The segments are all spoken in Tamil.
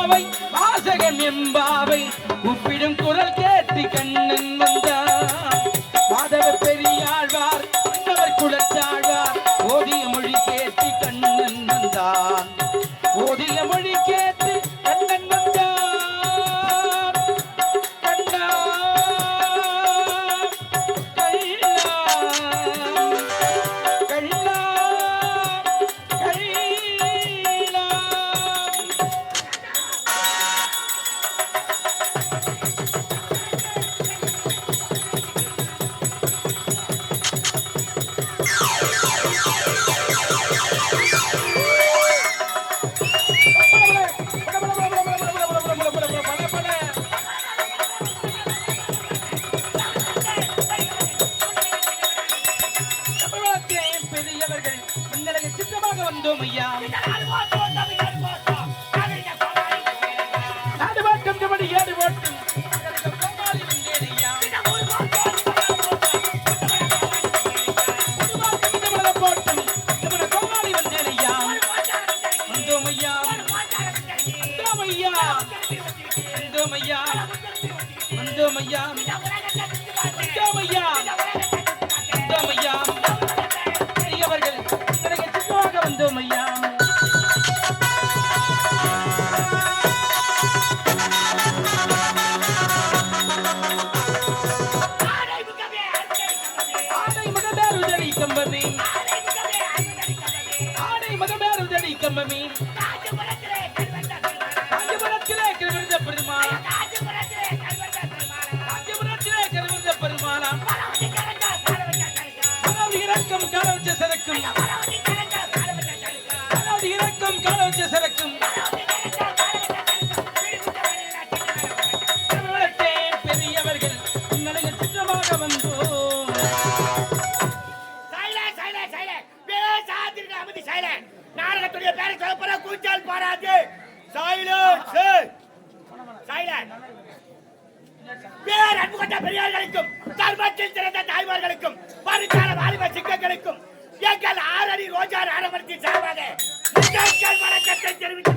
எம்பாவை வாசகம் எம்பாவை உப்பிடும் குரல் கேட்டு கண்ணன் வந்தார். மாதவ பெரியாழ்வார் மன்னவர் குலத்தாழ்வார் ஓதிய மொழி கேட்டு கண்ணன் வந்தான். ஓதிய மொழி கேட்டு கண்ணன் வந்தான். பெரியார்களுக்கும் தர்மத்தில் சிறந்த தாய்மார்களுக்கும் பரிசார வாலிப சிங்கங்களுக்கும் எங்கள் 6 அடி ரோஜா ஆரம்பத்தின் சார்பாக வணக்கத்தை தெரிவித்துக்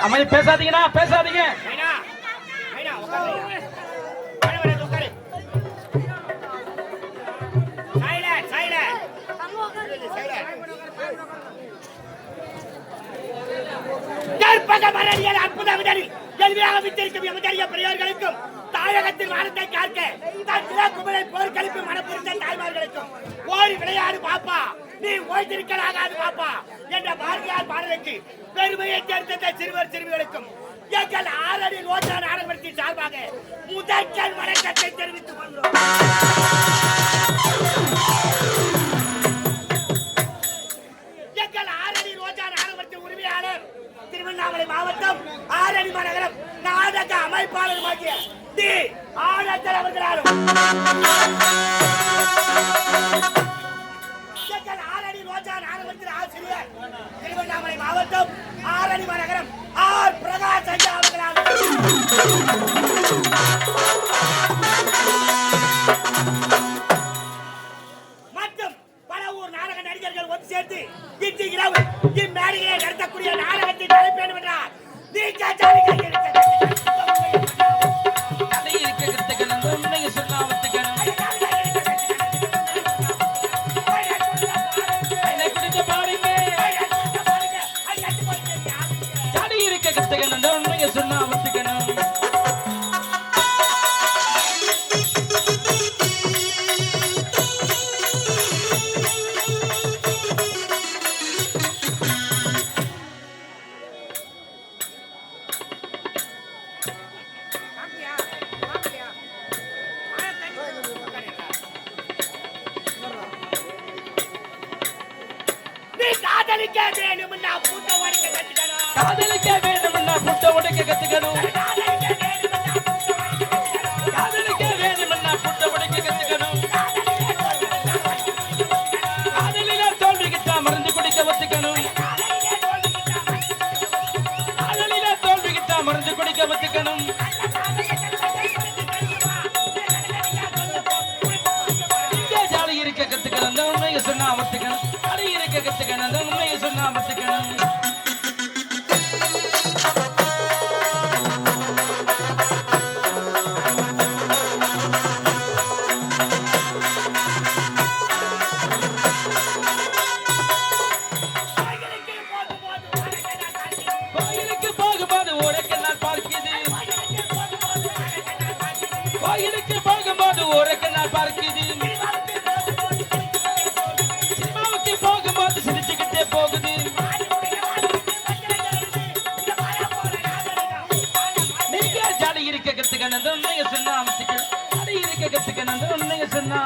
அமைதி பேசாதீங்கண்ணா, பேசாதீங்க. அற்புதம் பெரியார்களுக்கும் தாயகத்தின் வானத்தை காக்க வீரர்களை போர்க்களிப்பு மனப்புரிந்த தாய்மார்களுக்கும் ஓடி விளையாடு பாப்பா நீ ஓய்ந்திருக்கலாகாது பாப்பா என்ற பாரதியார் பாடலுக்கு பெருமையை சேர்த்த சிறுவர் சிறுமிகளுக்கும் எங்கள் 6 அடி ரோஜா நாடகத்தின் சார்பாக முதற்கல் வணக்கத்தை தெரிவித்துக் கொள்கிறோம். எங்கள் 6 அடி ரோஜா நாடகத்தின் உரிமையாளர் திருவண்ணாமலை மாவட்டம் 6 அடி மாநகரம் நாடக அமைப்பாளருமாகிய டி ஆனந்தன் அவர்களாலும் எங்கள் 6 அடி ரோஜா நாடகத்தின் ஆசிரியர் திருவண்ணாமலை மாவட்டம் 6 அடி மாநகரம் ஆர் பிரகாஷ் ஐயா அவர்களாலும் மற்றும் பல ஊர் நாடக நடிகர்கள் ஒன்று சேர்த்து இன்று இரவு இம்மேடையை நடத்தக்கூடிய நாடகத்தை தலைப்பு என்னவென்றால் காதலிக்க வேணும்னா புட்ட உடைக்க கத்துக்கணும். காதலிக்க வேணும்னா புட்ட உடைக்க கத்துக்கணும். காதலிக்க வேணும்னா புட்ட உடைக்க கத்துக்கணும். காதலில தோல்விக்கிட்டா மருந்து குடிக்க ஒத்துக்கணும். காதலில தோல்விக்கிட்டா மருந்து குடிக்க ஒத்துக்கணும். இங்க ஜாலி இருக்க கத்துக்கணும். உண்மையை சொன்னா ஒத்துக்கணும். ஜாலி இருக்க கத்துக்கணும். உண்மையை சொன்னா ஒத்துக்கணும். கோயிலுக்கு போகும்போது ஊருக்கு நான் பார்க்குது. சினிமாவுக்கு போகும்போது சிரிச்சுக்கிட்டே போகுது. நீங்க ஜாலி இருக்க கத்துக்கணும். உண்மையை சொன்னா ஒத்துக்கணும். ஜாலி இருக்க கத்துக்கணும். உண்மையை சொன்னா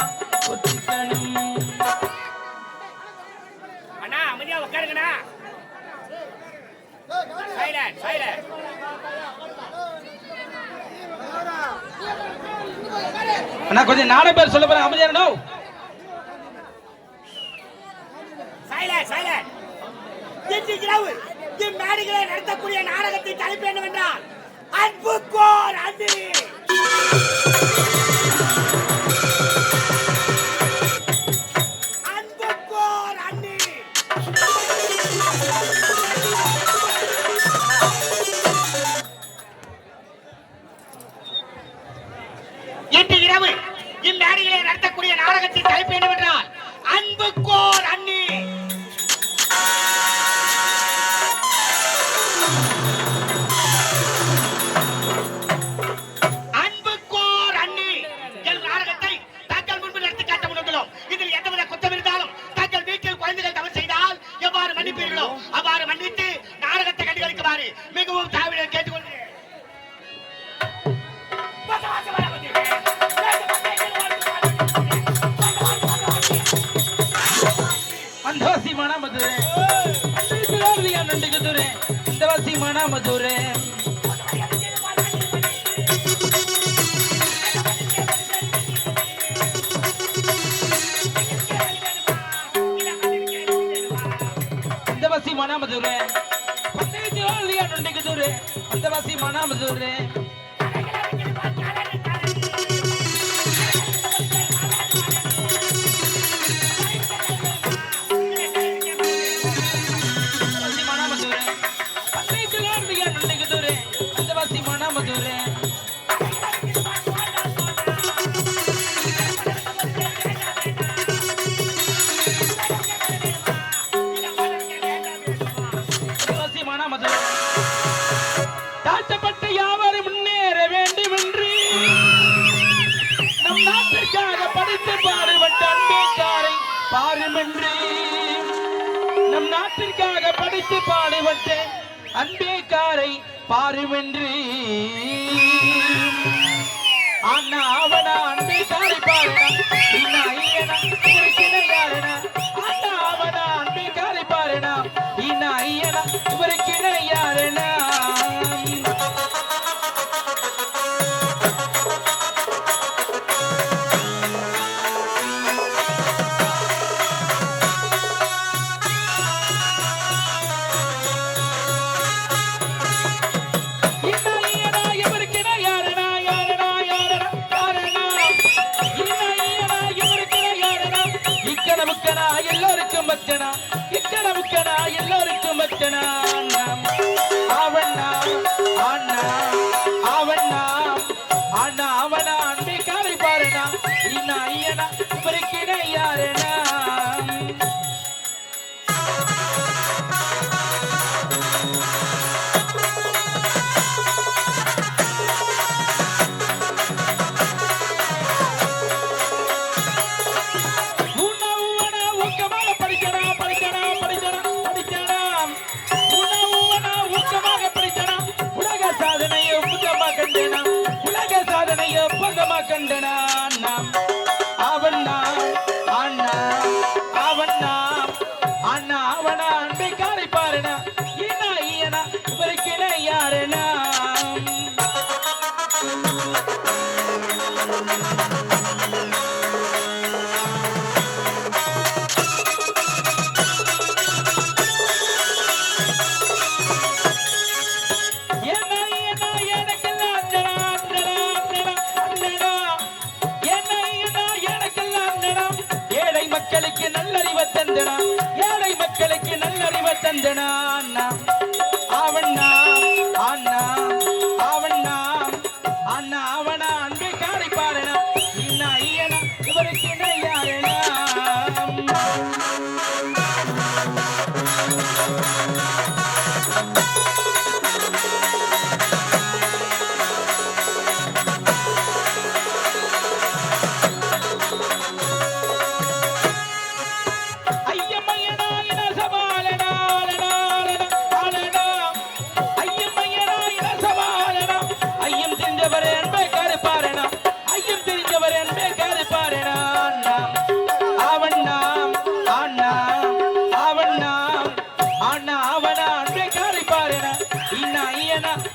ஒத்துக்கணும். அண்ணா அமைதியா உட்காருங்கண்ணா. Silent silent. அண்ணா கொஞ்சம் நாலு பேர் சொல்ல போறேன். அமைதியா இருக்கணும். Silent silent. இன்று இரவு இம்மேடைகளை நடத்தக்கூடிய நாடகத்தின் தலைப்பு என்னவென்றால் அன்புக்கோர் அன்பு. அன்புக்கோர் அன்பு. இன்று இரவு இம்மேடைகளை நடத்தக்கூடிய நாடகத்தின் தலைப்பு என்னவென்றால் அன்புக்கோர் அண்ணி. அன்புக்கோர் அண்ணி என்ற நாடகத்தை தாங்கள் முன்பு நடத்தி காட்ட முன்னுள்ளோம். இதில் எந்தவித குற்றம் இருந்தாலும் தாங்கள் வீட்டில் குழந்தைகள் தவறு செய்தால் எவ்வாறு மன்னிப்பீர்களோ அவ்வாறு மன்னித்து நாடகத்தை கண்டுகளிக்குமாறு மிகவும் தாழ்மையுடன் கேட்டுக்கொள்கிறேன். अंधवासी माना मधुरे अंधवासी नंडी कुदुरे अंधवासी माना मधुरे अंधवासी माना मधुरे अंधवासी नंडी कुदुरे अंधवासी माना मधुरे தாழ்த்தப்பட்ட யாவரும் பாருமென்று நம் நாட்டிற்காக படித்து பாடுபட்ட அன்பேக்காரை பாருமென்று அண்ணா அவனா அன்பேக்காரை பாருனா இன்னா ஐயனா இவருக்கின யாருனா அண்ணா அவனா அன்பேக்காரை பாருனா இன்னா ஐயனா இவருக்கின யாருனா எல்லோருக்கும் பக்தனா இக்கனவுக்கனா எல்லோருக்கும் பக்தனா அவண்ணா அண்ணா அவண்ணா அண்ணா அவனா அன்பை காலை பாருனா இன்னா ஐயனா இவருக்கின யாருனா கண்டனா அவண்ணா அண்ணா அவண்ணா அண்ணா அவனா அன்பை காலை பாருனா இன்னா ஐயனா இவருக்கின யாருனா ஏழை மக்களுக்கு நல்லறிவை தந்தனா அவண்ணா அண்ணா அவண்ணா அண்ணா அவனா அன்பை காலை பாருனா இன்னா ஐயனா இவருக்கின யாருனா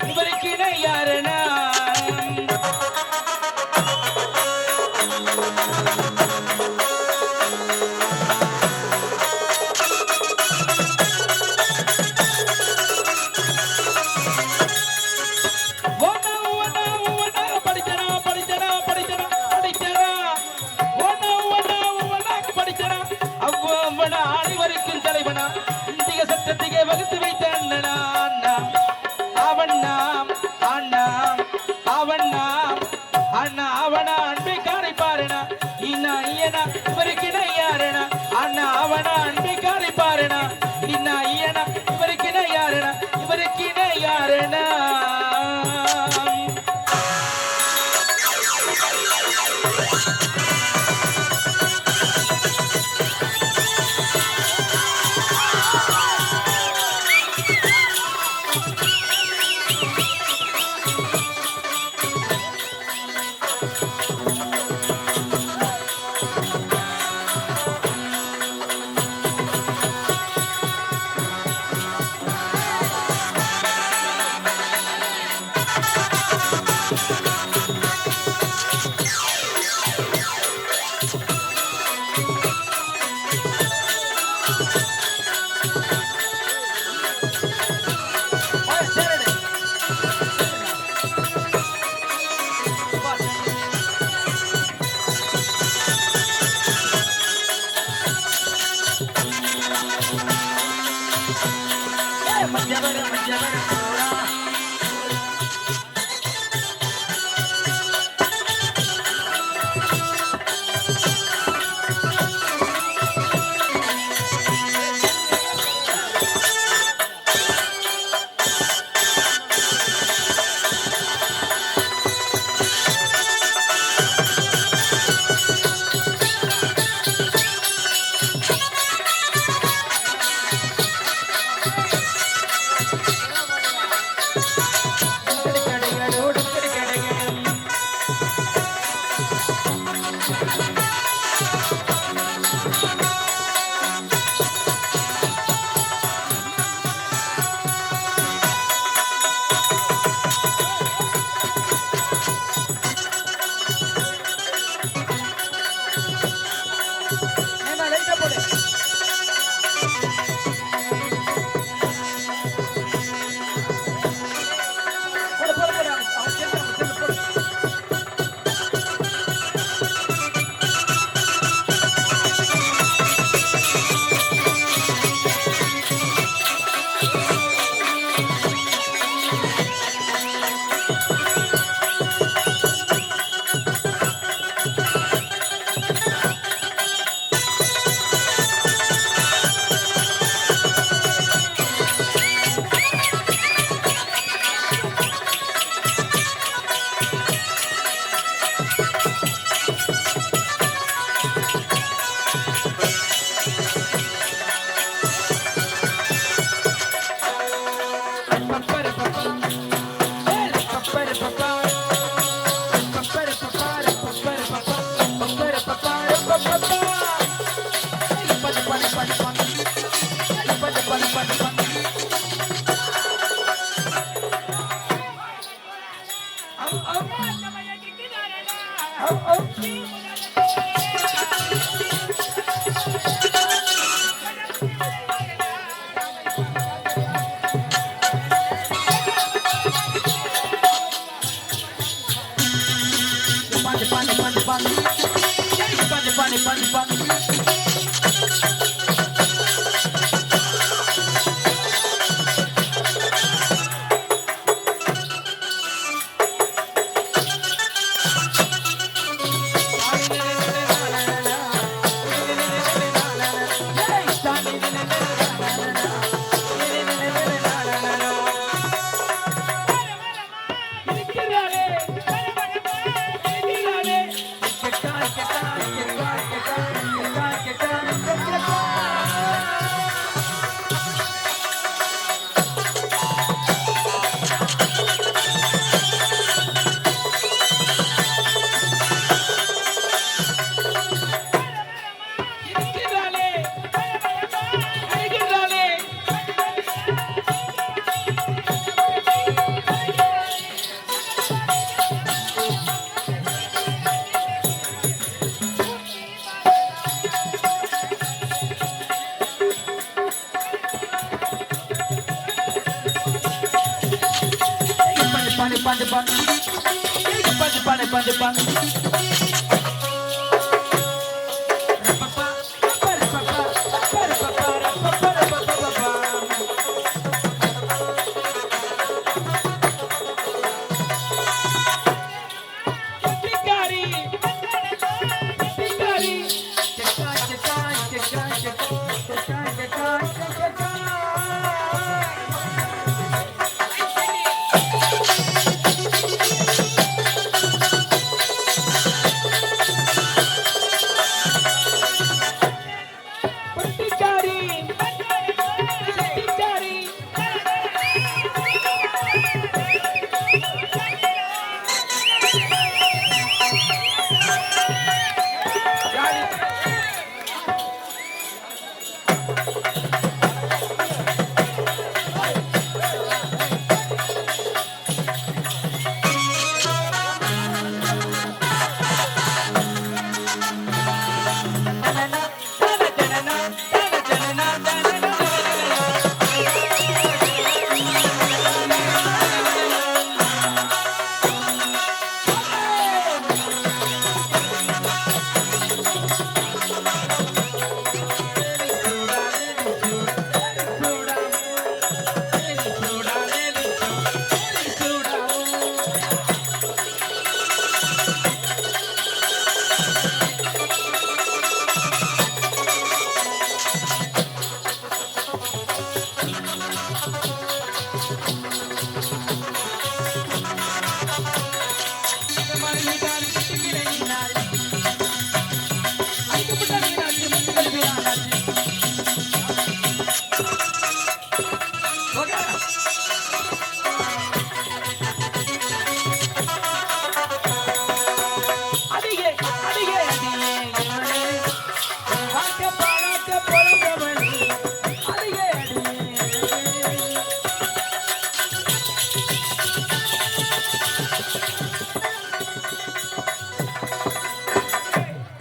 இவருக்கின யாருனா அனைவருக்கும் தலைவனா இந்திய சட்டத்திலே வகுத்து வைத்த அண்ணனா அவண்ணா அண்ணா அவண்ணா அண்ணா அவனா அன்பை காலை பாருனா இன்னா ஐயனா இவருக்கின யாருனா அண்ணா அவனா அன்பை காலை பாருனா இன்னா ஐயனா இவருக்கின யாருனா இவருக்கின யாருனா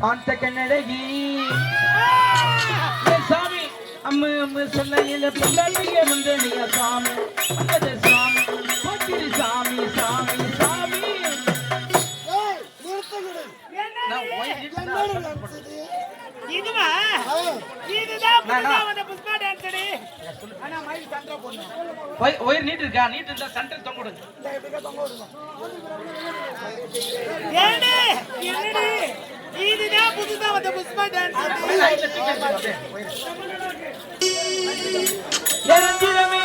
ஆண்ட கண்ணழகி சாமி அம்மு அம்மு சொன்ன பொண்டாட்டிய வந்து நீங்க சாமி அந்த சாமி போக்கிரி சாமி சாமி சாமி இதுவா இதுதான் புஷ்பா டான்ஸ் அடி ஆனா மைக் சண்டை போடணும் ஒயர் நீட் இருக்கா நீட் இருந்தா சென்டர் தொங்க விடுங்க ஏண்டே என்னடி இதுதான் புதுசா வந்த புஷ்பா டான்ஸ் அடி ஏரஞ்சிரமே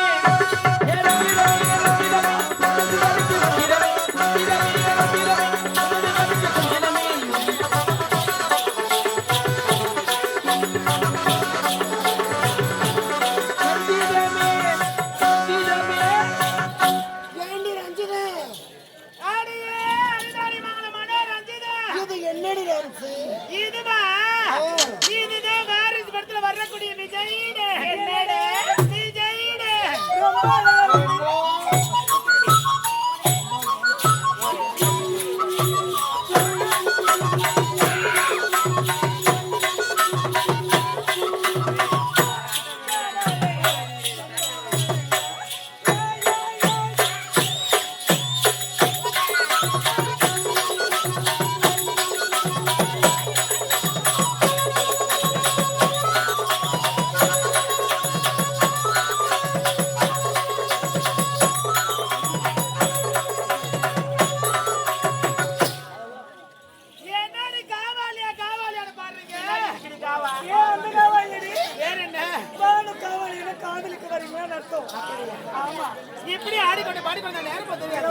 பாடிக்கொண்டு நேரம் தெரியாது